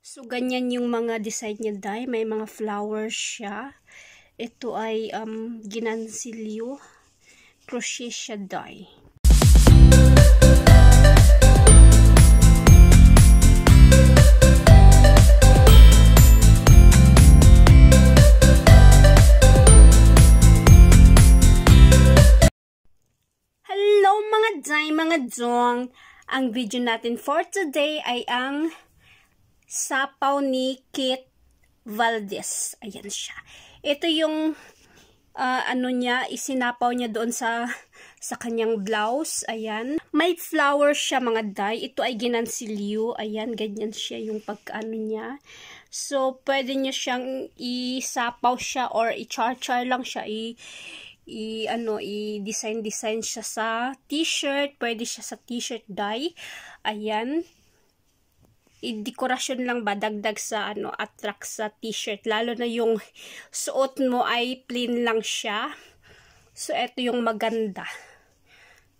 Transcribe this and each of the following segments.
So, ganyan yung mga design niya, day. May mga flowers siya. Ito ay ginansilyo. Crochet siya, day. Hello mga day, mga dong. Ang video natin for today ay ang sapaw ni Kit Valdez. Ayan siya. Ito yung ano niya, isinapaw niya doon sa kanyang blouse. Ayan. May flower siya mga day. Ito ay ginansilyo. Ayan, ganyan siya yung pagkaano niya. So, pwede niya siyang isapaw siya or i-char-char lang siya. I-design siya sa t-shirt. Pwede siya sa t-shirt dye. Ayan. I-dekorasyon lang ba, dagdag sa attract sa t-shirt. Lalo na yung suot mo ay plain lang siya. So, ito yung maganda.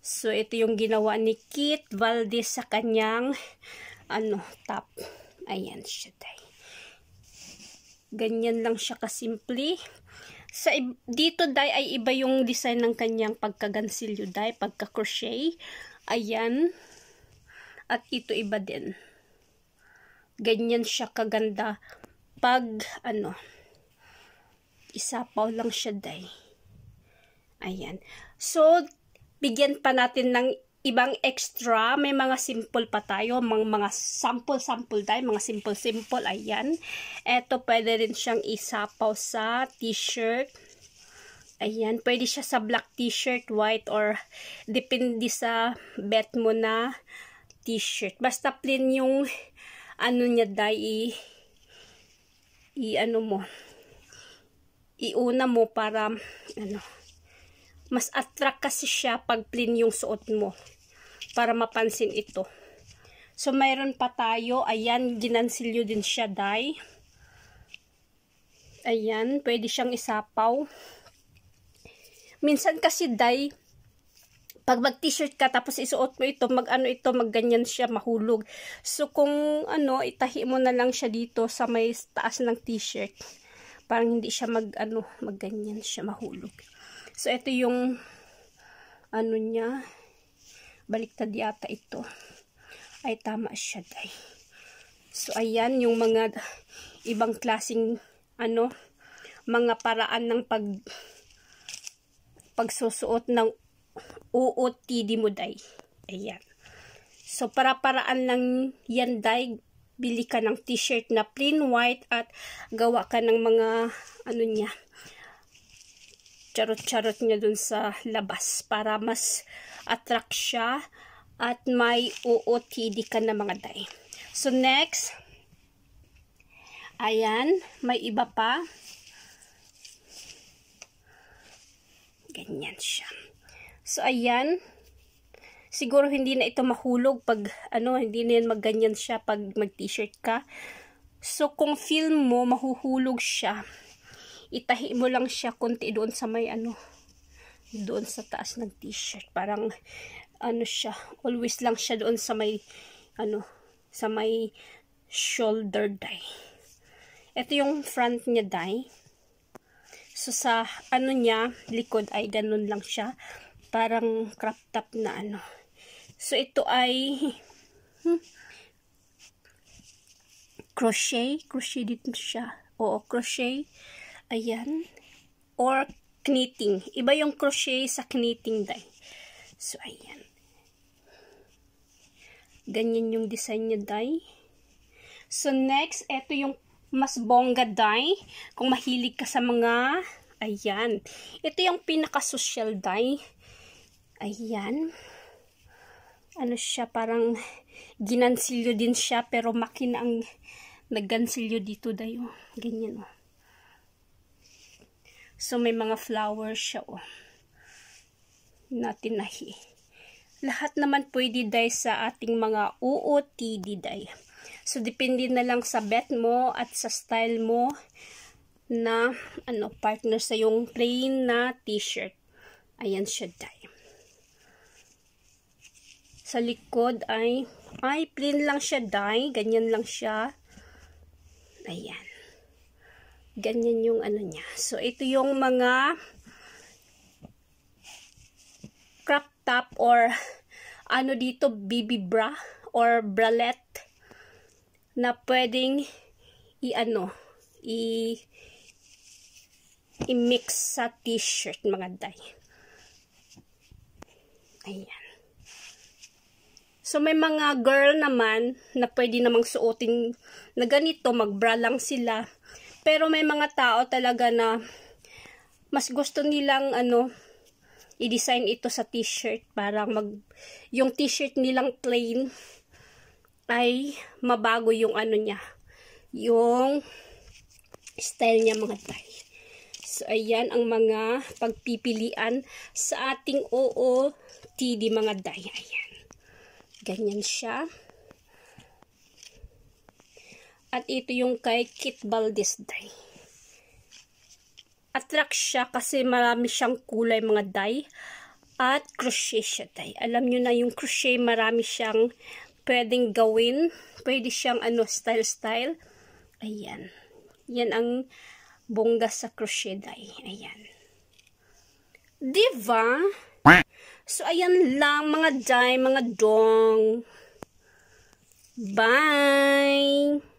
So, ito yung ginawa ni Kit Valdez sa kanyang top. Ayan siya, day. Ganyan lang siya kasimple. Dito, day, ay iba yung design ng kanyang pagkagansilyo, day, pagka-crochet. Ayan. At ito iba din. Ganyan siya kaganda pag isapaw lang siya, day. Ayan. So, bigyan pa natin ng ibang extra. May mga simple pa tayo. Mga sample day. Mga simple. Ayan. Eto, pwede rin siyang isapaw sa t-shirt. Ayan. Pwede siya sa black t-shirt, white, or depende sa bet mo na t-shirt. Basta plain yung niya, day, iuna mo para mas attract kasi siya pag plain yung suot mo para mapansin ito. So mayroon pa tayo. Ayan, ginansilyo din siya, day. Ayan, pwede siyang isapaw. Minsan kasi, day, pag mag-t-shirt ka tapos isuot mo ito, magganyan siya, mahulog. So kung itahi mo na lang siya dito sa may taas ng t-shirt, parang hindi siya magganyan siya, mahulog. So ito yung niya, baliktad yata ito. Ay, tama siya, day. So ayan yung mga ibang klaseng mga paraan ng pagsusuot ng OOTD mo, day. Ayan. So, para-paraan lang yan, day. Bili ka ng t-shirt na plain white at gawa ka ng mga, niya, charot-charot niya dun sa labas para mas attract siya at may OOTD ka na, mga day. So, next, ayan, may iba pa. Ganyan siya. So, ayan. Siguro hindi na ito mahulog pag, hindi na yan magganyan siya pag mag-t-shirt ka. So, kung feel mo, mahuhulog siya, itahi mo lang siya konti doon sa may, doon sa taas ng t-shirt. Parang, siya, always lang siya doon sa may, sa may shoulder, day. Ito yung front niya, day. So, sa niya, likod ay ganun lang siya. Parang crop top na So, ito ay crochet. Crochet dito siya. Oo, crochet. Ayan. Or knitting. Iba yung crochet sa knitting, day. So, ayan. Ganyan yung design niya, day. So, next, ito yung mas bongga, day. Kung mahilig ka sa mga, ayan. Ito yung pinaka-social, day. Ayan. Siya, parang ginansilyo din siya, pero makina ang naggansilyo dito, day. Ganyan, So, may mga flowers siya, na tinahi. Lahat naman pwede, day, sa ating mga OOTD, day. So, depende na lang sa bet mo at sa style mo na partner sa yung plain na t-shirt. Ayan siya, day. Sa likod ay plain lang siya, day. Ganyan lang siya. Ayan. Ganyan yung ano niya. So, ito yung mga crop top or ano dito, baby bra or bralette na pwedeng i-mix sa t-shirt mga day. Ayan. So, may mga girl naman na pwede namang suotin na ganito, magbra lang sila. Pero may mga tao talaga na mas gusto nilang i-design ito sa t-shirt. Parang yung t-shirt nilang plain ay mabago yung niya. Yung style niya mga tay. So, ayan ang mga pagpipilian sa ating OOTD mga day. Ayan. Ganyan siya. At ito yung kay Kit Valdez day. Attract siya kasi marami siyang kulay mga day. At crochet siya day. Alam nyo na yung crochet, marami siyang pwedeng gawin. Pwede siyang style. Ayan. Yan ang bongga sa crochet day. Ayan. Diba? So, ayan lang mga day, mga dong. Bye!